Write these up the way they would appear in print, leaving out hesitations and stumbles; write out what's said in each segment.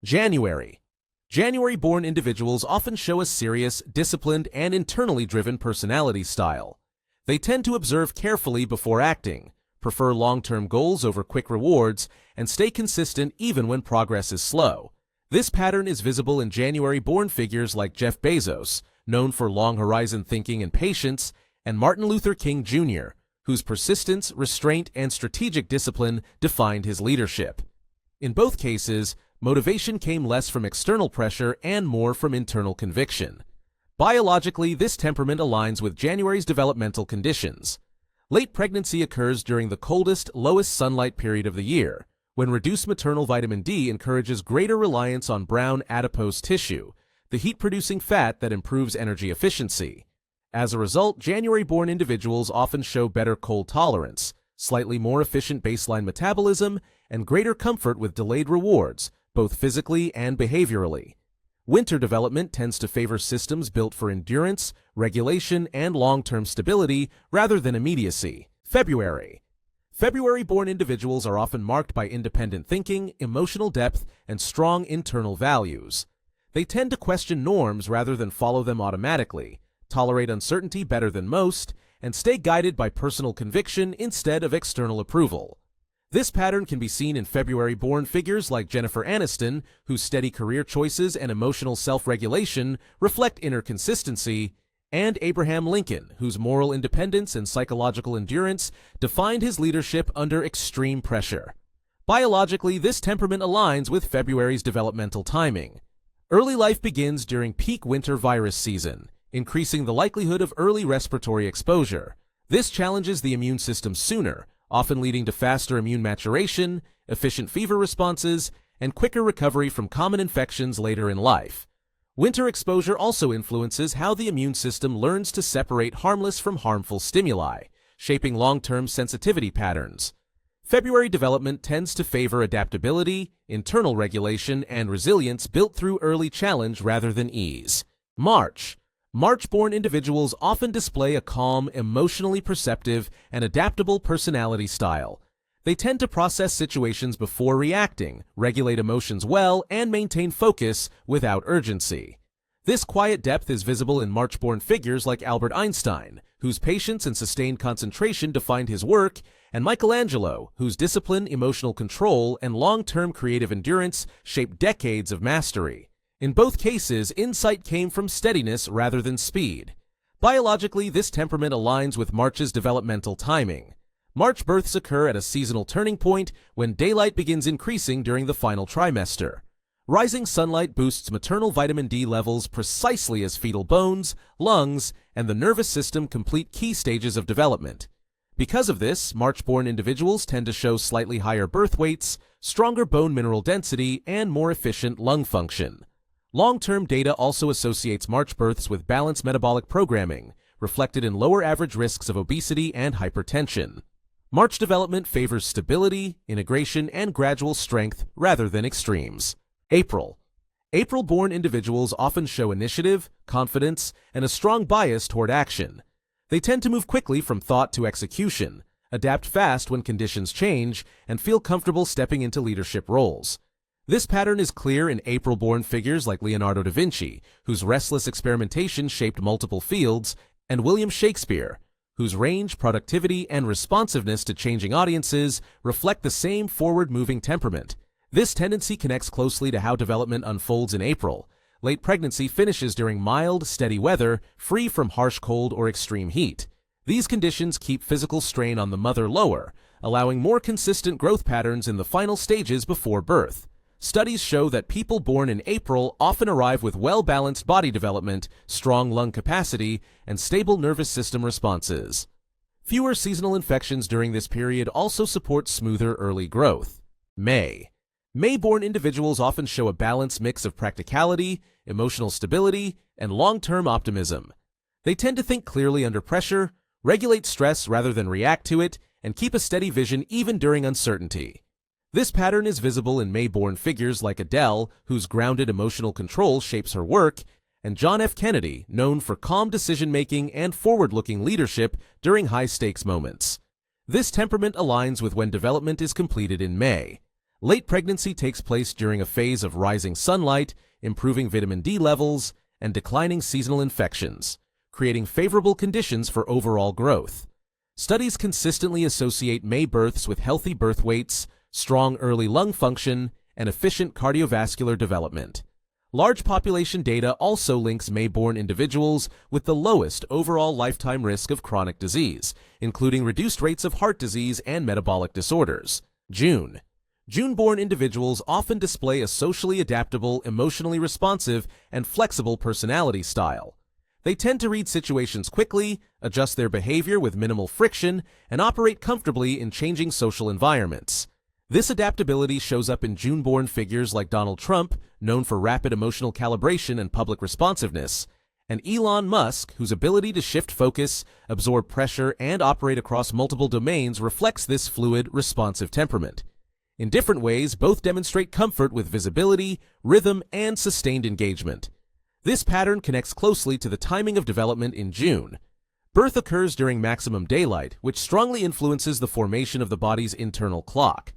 January. January-born individuals often show a serious, disciplined, and internally driven personality style. They tend to observe carefully before acting, prefer long-term goals over quick rewards, and stay consistent even when progress is slow. This pattern is visible in January-born figures like Jeff Bezos, known for long-horizon thinking and patience, and Martin Luther King Jr., whose persistence, restraint, and strategic discipline defined his leadership. In both cases, motivation came less from external pressure and more from internal conviction. Biologically, this temperament aligns with January's developmental conditions. Late pregnancy occurs during the coldest, lowest sunlight period of the year, when reduced maternal vitamin D encourages greater reliance on brown adipose tissue, the heat-producing fat that improves energy efficiency. As a result, January-born individuals often show better cold tolerance, slightly more efficient baseline metabolism, and greater comfort with delayed rewards, both physically and behaviorally. Winter development tends to favor systems built for endurance, regulation, and long-term stability rather than immediacy. February. February-born individuals are often marked by independent thinking, emotional depth, and strong internal values. They tend to question norms rather than follow them automatically, tolerate uncertainty better than most, and stay guided by personal conviction instead of external approval. This pattern can be seen in February-born figures like Jennifer Aniston, whose steady career choices and emotional self-regulation reflect inner consistency, and Abraham Lincoln, whose moral independence and psychological endurance defined his leadership under extreme pressure. Biologically, this temperament aligns with February's developmental timing. Early life begins during peak winter virus season, increasing the likelihood of early respiratory exposure. This challenges the immune system sooner, often leading to faster immune maturation, efficient fever responses, and quicker recovery from common infections later in life. Winter exposure also influences how the immune system learns to separate harmless from harmful stimuli, shaping long-term sensitivity patterns. February development tends to favor adaptability, internal regulation, and resilience built through early challenge rather than ease. March. March-born individuals often display a calm, emotionally perceptive, and adaptable personality style. They tend to process situations before reacting, regulate emotions well, and maintain focus without urgency. This quiet depth is visible in March-born figures like Albert Einstein, whose patience and sustained concentration defined his work, and Michelangelo, whose discipline, emotional control, and long-term creative endurance shaped decades of mastery. In both cases, insight came from steadiness rather than speed. Biologically, this temperament aligns with March's developmental timing. March births occur at a seasonal turning point when daylight begins increasing during the final trimester. Rising sunlight boosts maternal vitamin D levels precisely as fetal bones, lungs, and the nervous system complete key stages of development. Because of this, March-born individuals tend to show slightly higher birth weights, stronger bone mineral density, and more efficient lung function. Long-term data also associates March births with balanced metabolic programming, reflected in lower average risks of obesity and hypertension. March development favors stability, integration, and gradual strength rather than extremes. April. April-born individuals often show initiative, confidence, and a strong bias toward action. They tend to move quickly from thought to execution, adapt fast when conditions change, and feel comfortable stepping into leadership roles. This pattern is clear in April-born figures like Leonardo da Vinci, whose restless experimentation shaped multiple fields, and William Shakespeare, whose range, productivity, and responsiveness to changing audiences reflect the same forward-moving temperament. This tendency connects closely to how development unfolds in April. Late pregnancy finishes during mild, steady weather, free from harsh cold or extreme heat. These conditions keep physical strain on the mother lower, allowing more consistent growth patterns in the final stages before birth. Studies show that people born in April often arrive with well-balanced body development, strong lung capacity, and stable nervous system responses. Fewer seasonal infections during this period also support smoother early growth. May. May-born individuals often show a balanced mix of practicality, emotional stability, and long-term optimism. They tend to think clearly under pressure, regulate stress rather than react to it, and keep a steady vision even during uncertainty. This pattern is visible in May-born figures like Adele, whose grounded emotional control shapes her work, and John F. Kennedy, known for calm decision-making and forward-looking leadership during high-stakes moments. This temperament aligns with when development is completed in May. Late pregnancy takes place during a phase of rising sunlight, improving vitamin D levels, and declining seasonal infections, creating favorable conditions for overall growth. Studies consistently associate May births with healthy birth weights, strong early lung function, and efficient cardiovascular development. Large population data also links May-born individuals with the lowest overall lifetime risk of chronic disease, including reduced rates of heart disease and metabolic disorders. June. June-born individuals often display a socially adaptable, emotionally responsive, and flexible personality style. They tend to read situations quickly, adjust their behavior with minimal friction, and operate comfortably in changing social environments. This adaptability shows up in June-born figures like Donald Trump, known for rapid emotional calibration and public responsiveness, and Elon Musk, whose ability to shift focus, absorb pressure, and operate across multiple domains reflects this fluid, responsive temperament. In different ways, both demonstrate comfort with visibility, rhythm, and sustained engagement. This pattern connects closely to the timing of development in June. Birth occurs during maximum daylight, which strongly influences the formation of the body's internal clock.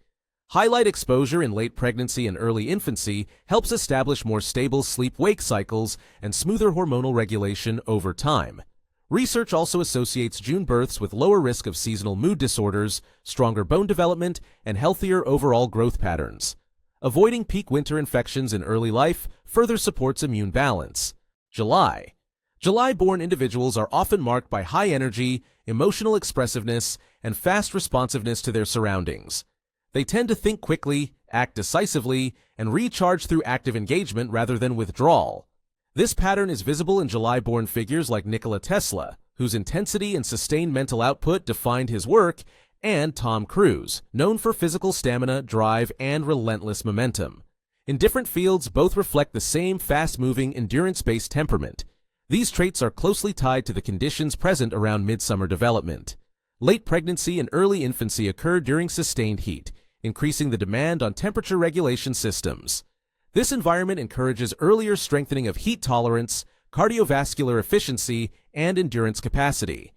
Highlight exposure in late pregnancy and early infancy helps establish more stable sleep-wake cycles and smoother hormonal regulation over time. Research also associates June births with lower risk of seasonal mood disorders, stronger bone development, and healthier overall growth patterns. Avoiding peak winter infections in early life further supports immune balance. July. July-born individuals are often marked by high energy, emotional expressiveness, and fast responsiveness to their surroundings. They tend to think quickly, act decisively, and recharge through active engagement rather than withdrawal. This pattern is visible in July-born figures like Nikola Tesla, whose intensity and sustained mental output defined his work, and Tom Cruise, known for physical stamina, drive, and relentless momentum. In different fields, both reflect the same fast-moving, endurance-based temperament. These traits are closely tied to the conditions present around midsummer development. Late pregnancy and early infancy occur during sustained heat, increasing the demand on temperature regulation systems. This environment encourages earlier strengthening of heat tolerance, cardiovascular efficiency, and endurance capacity.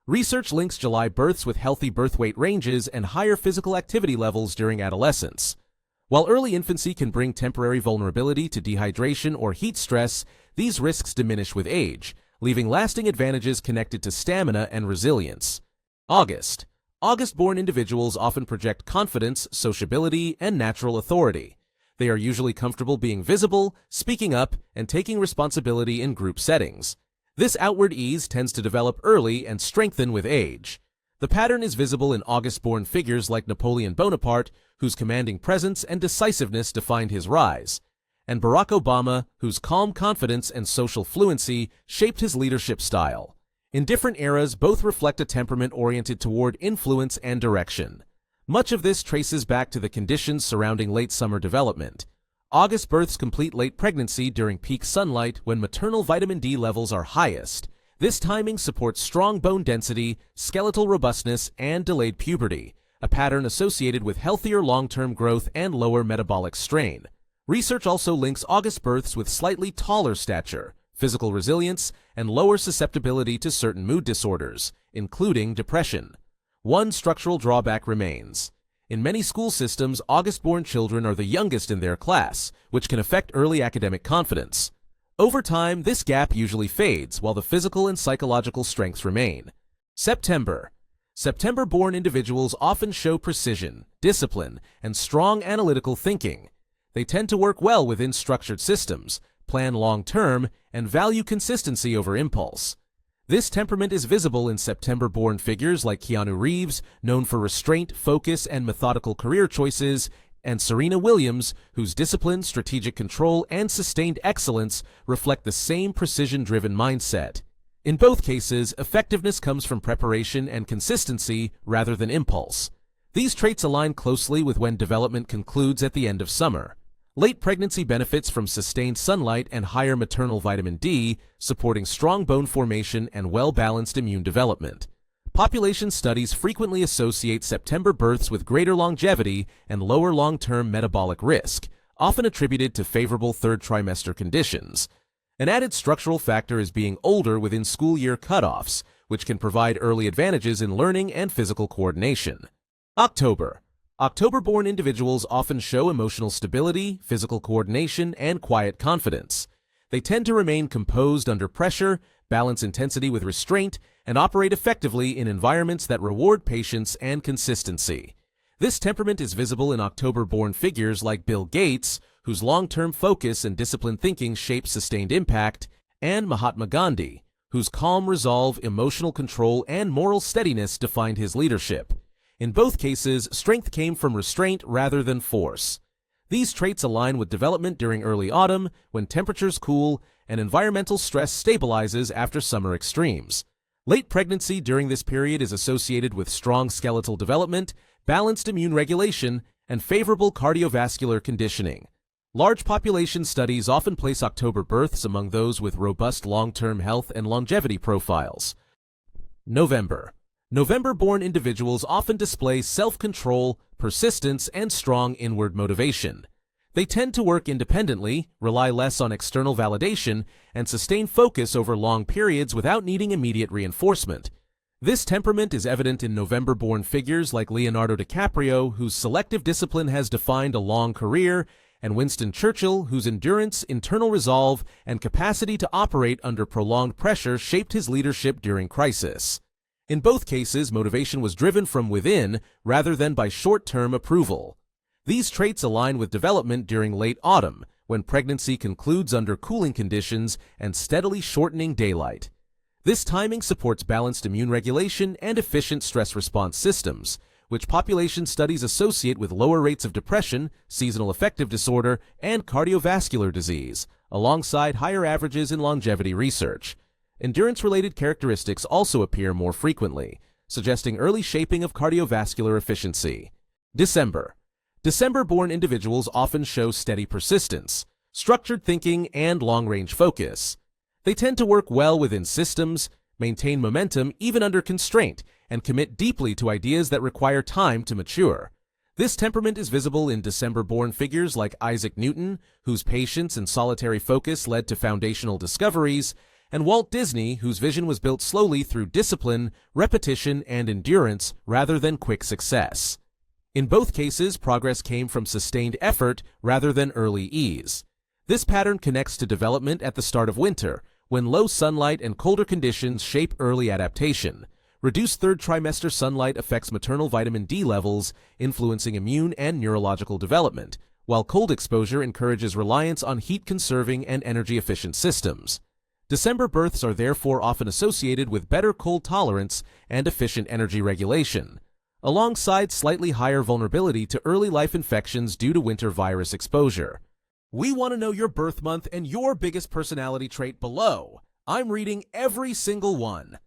Research links July births with healthy birth weight ranges and higher physical activity levels during adolescence. While early infancy can bring temporary vulnerability to dehydration or heat stress, these risks diminish with age, leaving lasting advantages connected to stamina and resilience. August. August-born individuals often project confidence, sociability, and natural authority. They are usually comfortable being visible, speaking up, and taking responsibility in group settings. This outward ease tends to develop early and strengthen with age. The pattern is visible in August-born figures like Napoleon Bonaparte, whose commanding presence and decisiveness defined his rise, and Barack Obama, whose calm confidence and social fluency shaped his leadership style. In different eras, both reflect a temperament oriented toward influence and direction. Much of this traces back to the conditions surrounding late summer development. August births complete late pregnancy during peak sunlight when maternal vitamin D levels are highest. This timing supports strong bone density, skeletal robustness, and delayed puberty, a pattern associated with healthier long-term growth and lower metabolic strain. Research also links August births with slightly taller stature, physical resilience, and lower susceptibility to certain mood disorders, including depression. One structural drawback remains. In many school systems, August-born children are the youngest in their class, which can affect early academic confidence. Over time, this gap usually fades, while the physical and psychological strengths remain. September. September-born individuals often show precision, discipline, and strong analytical thinking. They tend to work well within structured systems, plan long-term, and value consistency over impulse. This temperament is visible in September-born figures like Keanu Reeves, known for restraint, focus, and methodical career choices, and Serena Williams, whose discipline, strategic control, and sustained excellence reflect the same precision-driven mindset. In both cases, effectiveness comes from preparation and consistency rather than impulse. These traits align closely with when development concludes at the end of summer. Late pregnancy benefits from sustained sunlight and higher maternal vitamin D, supporting strong bone formation and well-balanced immune development. Population studies frequently associate September births with greater longevity and lower long-term metabolic risk, often attributed to favorable third trimester conditions. An added structural factor is being older within school year cutoffs, which can provide early advantages in learning and physical coordination. October. October-born individuals often show emotional stability, physical coordination, and quiet confidence. They tend to remain composed under pressure, balance intensity with restraint, and operate effectively in environments that reward patience and consistency. This temperament is visible in October-born figures like Bill Gates, whose long-term focus and disciplined thinking shape sustained impact, and Mahatma Gandhi, whose calm resolve, emotional control, and moral steadiness defined his leadership. In both cases, strength came from restraint rather than force. These traits align with development during early autumn, when temperatures cool and environmental stress stabilizes after summer extremes. Late pregnancy during this period is associated with strong skeletal development, balanced immune regulation, and favorable cardiovascular conditioning. Large population studies often place October births among those with robust long-term health and longevity profiles. November. November-born individuals often display self-control, persistence, and strong inward motivation. They tend to work independently, rely less on external validation, and sustain focus over long periods without needing immediate reinforcement. This temperament is evident in November-born figures like Leonardo DiCaprio, whose selective discipline has defined a long career, and Winston Churchill, whose endurance, internal resolve, and capacity to operate under prolonged pressure shaped his leadership during crisis. In both cases, motivation was driven from within rather than by short-term approval. These traits align with development during late autumn, when pregnancy concludes under cooling conditions and steadily shortening daylight. This timing supports balanced immune regulation and efficient stress response systems, which population studies associate with lower rates of depression, seasonal affective disorder, and cardiovascular disease, alongside higher averages in longevity research. Endurance-related characteristics also appear more frequently, suggesting early shaping of cardiovascular efficiency. December. December-born individuals often show steady persistence, structured thinking, and long-range focus. They tend to work well within systems, maintain momentum even under constraint, and commit deeply to ideas that require time to mature. This temperament is visible in December-born figures like Isaac Newton, whose patience and solitary focus led to foundational discoveries, and Walt Disney, whose vision was built slowly through discipline, repetition, and endurance rather than quick success. In both cases, progress came from sustained effort rather than early ease. This pattern connects to development at the start of winter, when low sunlight and colder conditions shape early adaptation. Reduced third trimester sunlight affects maternal vitamin D levels, influencing immune and neurological development, while cold exposure encourages reliance on heat-conserving and energy-efficient systems. December births are therefore often associated with better cold tolerance and efficient energy regulation, alongside slightly higher vulnerability to early life infections due to winter virus exposure. We want to know your birth month and your biggest personality trait below. I'm reading every single one.